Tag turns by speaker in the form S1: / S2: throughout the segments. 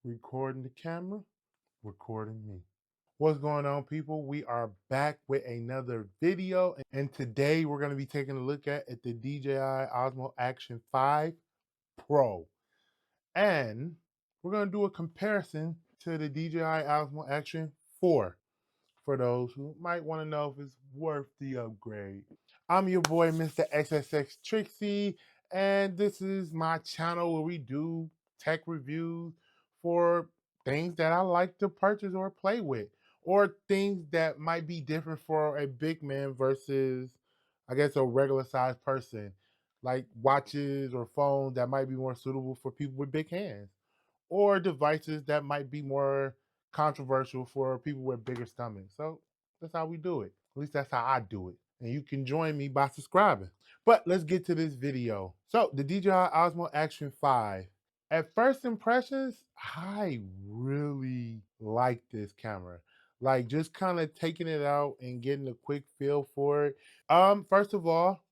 S1: recording the camera, recording me. What's going on, people? We are back with another video, and today we're going to be taking a look at the DJI Osmo Action 5 Pro, and we're going to do a comparison to the DJI Osmo Action 4 for those who might want to know if it's worth the upgrade. I'm your boy, MrSsxtrixy, and this is my channel where we do tech reviews for things that I like to purchase or play with, or things that might be different for a big man versus, I guess, a regular sized person, like watches or phones that might be more suitable for people with big hands, or devices that might be more controversial for people with bigger stomachs. So that's how we do it. At least that's how I do it. And you can join me by subscribing. But let's get to this video. So the DJI Osmo Action 5. At first impressions, I really like this camera. Like just kind of taking it out and getting a quick feel for it. First of all,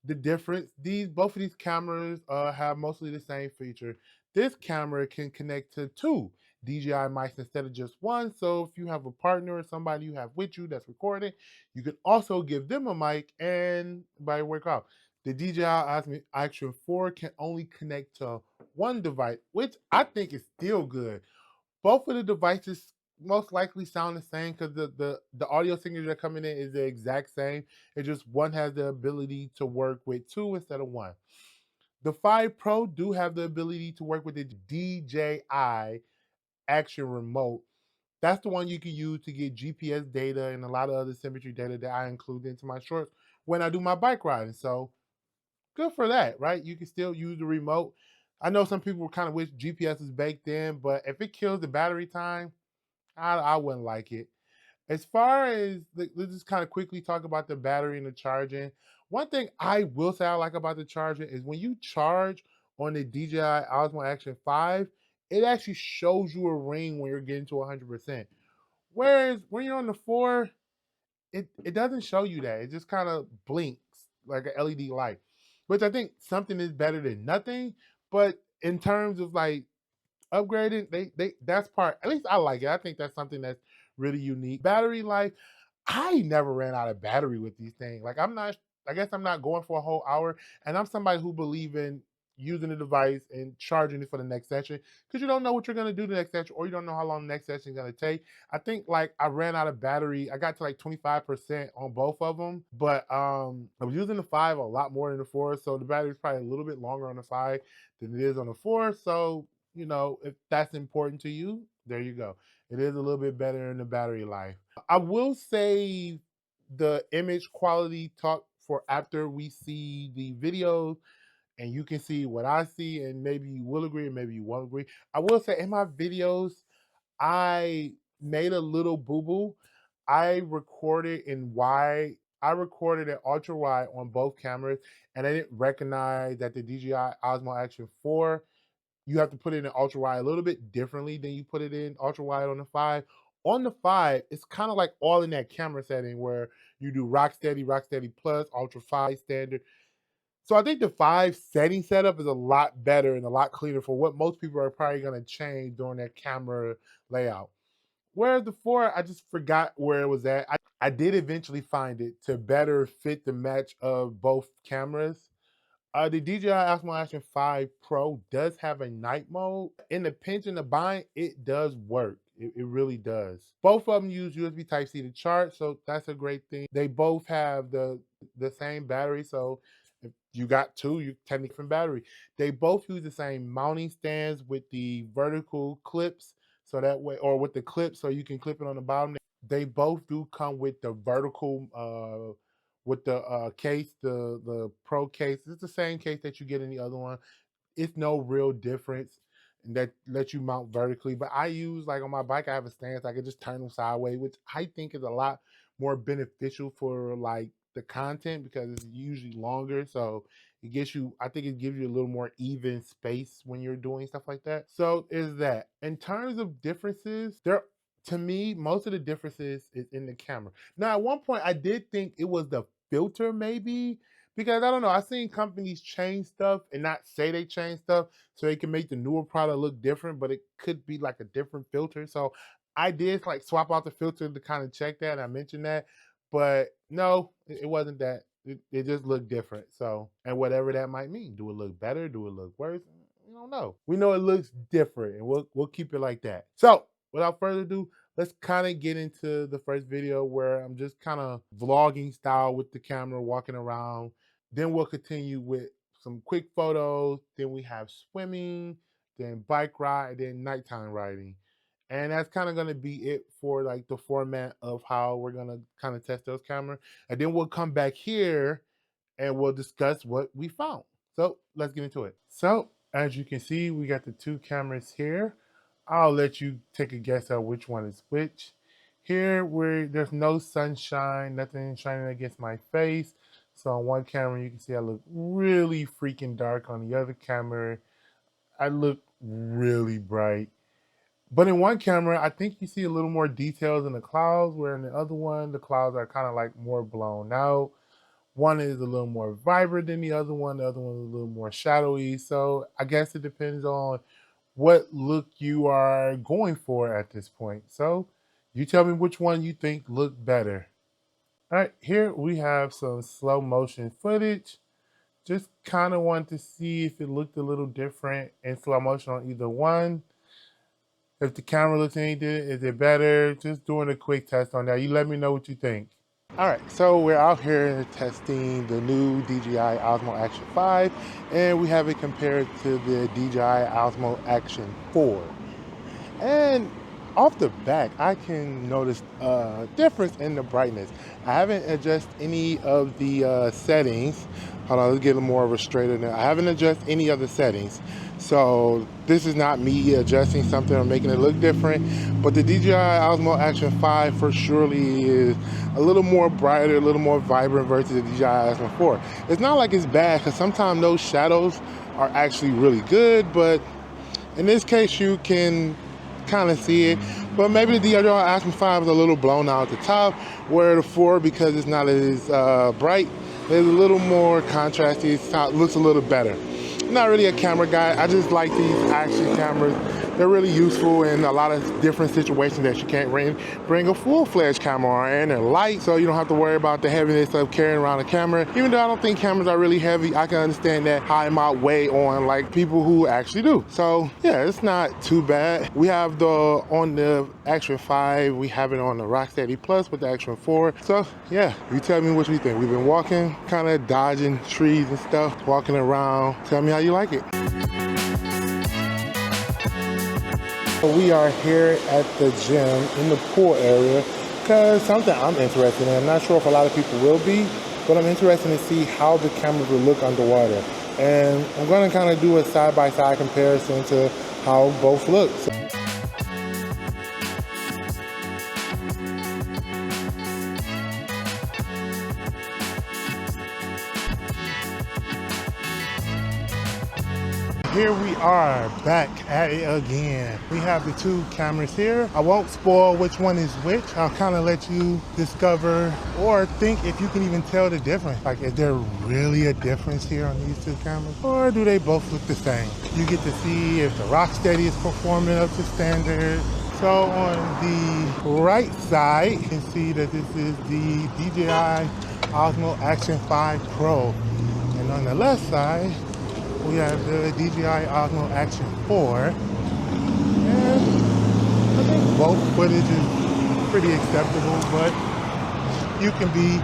S1: the difference, both of these cameras have mostly the same feature. This camera can connect to two DJI mics instead of just one. So if you have a partner or somebody you have with you that's recording, you can also give them a mic and by work out. The DJI Osmo Action 4 can only connect to one device, which I think is still good. Both of the devices most likely sound the same because the audio signals that are coming in is the exact same. It just one has the ability to work with two instead of one. The 5 Pro do have the ability to work with the DJI Action Remote. That's the one you can use to get GPS data and a lot of other symmetry data that I include into my shorts when I do my bike riding. So good for that, right? You can still use the remote. I know some people kind of wish GPS is baked in, but if it kills the battery time, I wouldn't like it. As far as, let's just kind of quickly talk about the battery and the charging. One thing I will say I like about the charging is when you charge on the DJI Osmo Action 5, it actually shows you a ring when you're getting to 100%. Whereas when you're on the 4, it doesn't show you that. It just kind of blinks like an LED light, which I think something is better than nothing. But in terms of like upgrading, they that's part, at least I like it. I think that's something that's really unique. Battery life, I never ran out of battery with these things. Like I guess I'm not going for a whole hour, and I'm somebody who believe in using the device and charging it for the next session because you don't know what you're gonna do the next session, or you don't know how long the next session is gonna take. I think like I ran out of battery. I got to like 25% on both of them, but I was using the 5 a lot more than the 4, so the battery is probably a little bit longer on the 5 than it is on the 4. So you know, if that's important to you, there you go. It is a little bit better in the battery life. I will say the image quality talk for after we see the videos and you can see what I see, and maybe you will agree and maybe you won't agree. I will say in my videos, I made a little boo-boo. I recorded in wide, I recorded at ultra wide on both cameras, and I didn't recognize that the DJI Osmo Action 4, you have to put it in ultra wide a little bit differently than you put it in ultra wide on the 5. On the 5, it's kind of like all in that camera setting where you do rock steady plus, ultra 5 standard. So I think the 5 setting setup is a lot better and a lot cleaner for what most people are probably going to change during their camera layout. Whereas the 4, I just forgot where it was at. I did eventually find it to better fit the match of both cameras. The DJI Osmo Action 5 Pro does have a night mode. In the pinch and the bind, it does work. It really does. Both of them use USB Type-C to charge, so that's a great thing. They both have the same battery, so if you got two, you technically different battery. They both use the same mounting stands with the vertical clips, so that way, or with the clips, so you can clip it on the bottom. They both do come with the vertical with the case, the Pro case. It's the same case that you get in the other one. It's no real difference, and that lets you mount vertically. But I use, like on my bike, I have a stance. I can just turn them sideways, which I think is a lot more beneficial for like the content because it's usually longer. So it gets you, I think it gives you a little more even space when you're doing stuff like that. So is that. In terms of differences, there, to me, most of the differences is in the camera. Now, at one point, I did think it was the filter maybe, Because I don't know, I've seen companies change stuff and not say they change stuff so they can make the newer product look different, but it could be like a different filter. So I did like swap out the filter to kind of check that. And I mentioned that, but no, it wasn't that. It just looked different. So, and whatever that might mean, do it look better? Do it look worse? We don't know. We know it looks different, and we'll keep it like that. So, without further ado, let's kind of get into the first video where I'm just kind of vlogging style with the camera, walking around. Then we'll continue with some quick photos. Then we have swimming, then bike ride, then nighttime riding. And that's kind of going to be it for like the format of how we're going to kind of test those cameras. And then we'll come back here and we'll discuss what we found. So let's get into it. So as you can see, we got the two cameras here. I'll let you take a guess at which one is which. Here, where there's no sunshine, nothing shining against my face. So on one camera, you can see I look really freaking dark. On the other camera, I look really bright. But in one camera, I think you see a little more details in the clouds, where in the other one, the clouds are kind of like more blown out. One is a little more vibrant than the other one. The other one is a little more shadowy. So I guess it depends on what look you are going for at this point. So you tell me which one you think looked better. All right, here we have some slow motion footage. Just kind of want to see if it looked a little different in slow motion on either one. If the camera looks anything, is it better? Just doing a quick test on that. You let me know what you think. All right, so we're out here testing the new DJI Osmo Action 5, and we have it compared to the DJI Osmo Action 4. And off the back, I can notice a difference in the brightness. I haven't adjusted any of the settings. Hold on, let's get more of a straighter now. I haven't adjusted any of the settings. So this is not me adjusting something or making it look different, but the DJI Osmo Action 5 for surely is a little more brighter, a little more vibrant versus the DJI Osmo 4. It's not like it's bad, because sometimes those shadows are actually really good, but in this case you can kind of see it. But maybe the DJI Osmo 5 is a little blown out at the top, where the 4, because it's not as bright, is a little more contrasty. It looks a little better. I'm not really a camera guy. I just like these action cameras. They're really useful in a lot of different situations that you can't bring a full-fledged camera in. They're light, so you don't have to worry about the heaviness of carrying around a camera. Even though I don't think cameras are really heavy, I can understand that high might weigh on like people who actually do. So yeah, it's not too bad. We have on the Action 5, we have it on the Rocksteady Plus with the Action 4. So yeah, you tell me what you think. We've been walking, kind of dodging trees and stuff, walking around. Tell me how you like it. We are here at the gym in the pool area because something I'm interested in. I'm not sure if a lot of people will be, but I'm interested to see how the cameras will look underwater. And I'm going to kind of do a side-by-side comparison to how both look. Here we are back at it again. We have the two cameras here. I won't spoil which one is which. I'll kind of let you discover or think if you can even tell the difference. Like, is there really a difference here on these two cameras? Or do they both look the same? You get to see if the Rocksteady is performing up to standard. So on the right side, you can see that this is the DJI Osmo Action 5 Pro. And on the left side, we have the DJI Osmo Action 4, and I think both footage is pretty acceptable, but you can be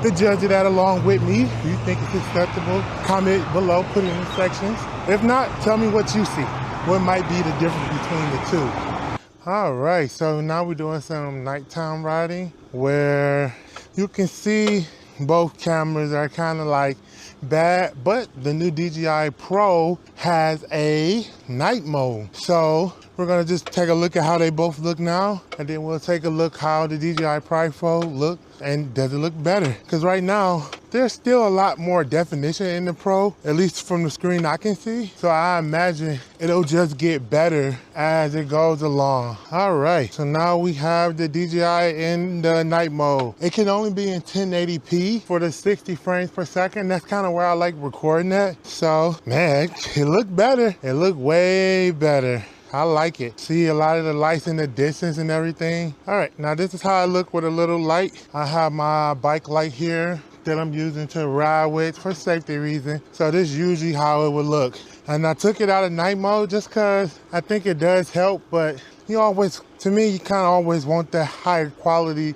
S1: the judge of that along with me. If you think it's acceptable, comment below, put it in the sections. If not, tell me what you see. What might be the difference between the two? All right, so now we're doing some nighttime riding where you can see both cameras are kind of like bad, but the new DJI Pro has a night mode. So we're gonna just take a look at how they both look now, and then we'll take a look how the DJI Pro look, and does it look better? Because right now there's still a lot more definition in the Pro, at least from the screen I can see. So I imagine it'll just get better as it goes along. All right, so now we have the DJI in the night mode. It can only be in 1080p for the 60 frames per second. That's kind of where I like recording at. So man, it looked better. It looked way better. I like it. See a lot of the lights in the distance and everything. All right, now this is how I look with a little light. I have my bike light here that I'm using to ride with for safety reasons. So this is usually how it would look. And I took it out of night mode just cause I think it does help, but you always, to me, you kind of always want that higher quality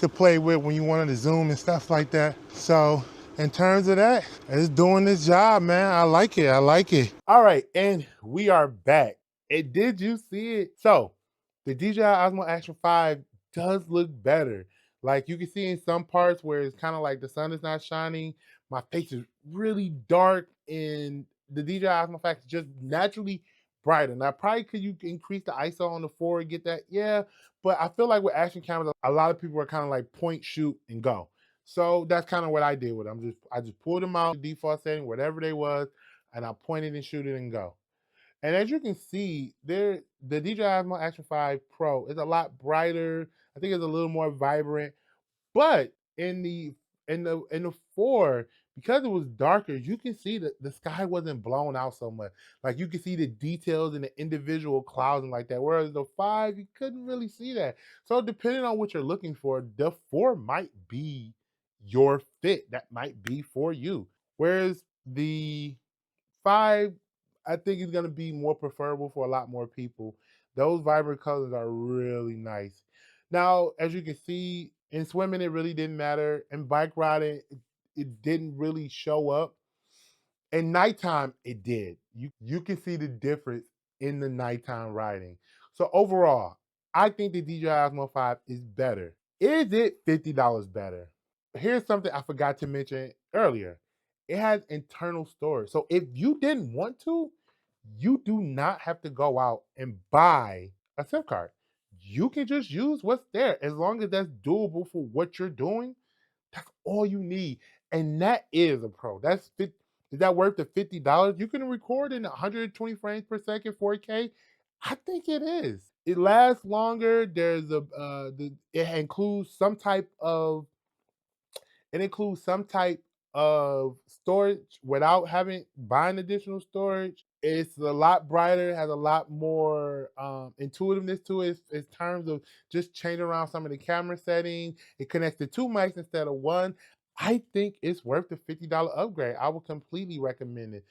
S1: to play with when you wanted to zoom and stuff like that. So in terms of that, it's doing this job, man. I like it, I like it. All right, and we are back. And did you see it? So the DJI Osmo Action 5 does look better. Like you can see in some parts where it's kind of like the sun is not shining. My face is really dark and the DJI Osmo 5 is just naturally brighter. Now probably could you increase the ISO on the 4 and get that? Yeah, but I feel like with action cameras, a lot of people are kind of like point, shoot, and go. So that's kind of what I did with them. I just pulled them out, default setting, whatever they was, and I pointed and shoot it and go. And as you can see, the DJI Osmo Action 5 Pro is a lot brighter. I think it's a little more vibrant. But in the 4, because it was darker, you can see that the sky wasn't blown out so much. Like you can see the details in the individual clouds and like that. Whereas the 5, you couldn't really see that. So depending on what you're looking for, the 4 might be your fit. That might be for you. Whereas the 5, I think is gonna be more preferable for a lot more people. Those vibrant colors are really nice. Now, as you can see, in swimming, it really didn't matter. In bike riding, it didn't really show up. In nighttime, it did. You can see the difference in the nighttime riding. So overall, I think the DJI Osmo 5 is better. Is it $50 better? Here's something I forgot to mention earlier. It has internal storage. So if you didn't want to, you do not have to go out and buy a SIM card. You can just use what's there as long as that's doable for what you're doing. That's all you need. And that is a pro. Is that worth the $50? You can record in 120 frames per second, 4K. I think it is. It lasts longer. It includes some type of storage without having buying additional storage. It's a lot brighter, has a lot more intuitiveness to it in terms of just changing around some of the camera settings. It connects to 2 mics instead of 1. I think it's worth the $50 upgrade. I would completely recommend it.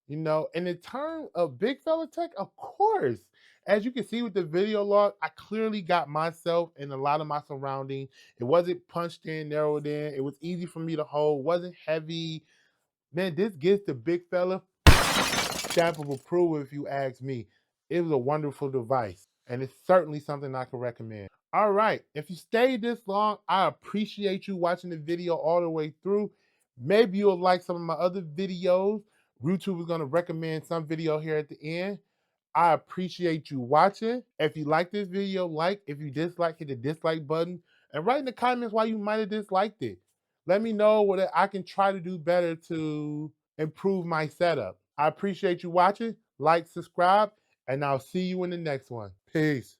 S1: And in terms of big fella tech, of course. As you can see with the video log, I clearly got myself and a lot of my surroundings. It wasn't punched in, narrowed in. It was easy for me to hold, wasn't heavy. Man, this gives the big fella stamp of approval if you ask me. It was a wonderful device, and it's certainly something I can recommend. All right, if you stayed this long, I appreciate you watching the video all the way through. Maybe you'll like some of my other videos. YouTube is going to recommend some video here at the end. I appreciate you watching. If you like this video, like. If you dislike, hit the dislike button. And write in the comments why you might have disliked it. Let me know what I can try to do better to improve my setup. I appreciate you watching. Like, subscribe, and I'll see you in the next one. Peace.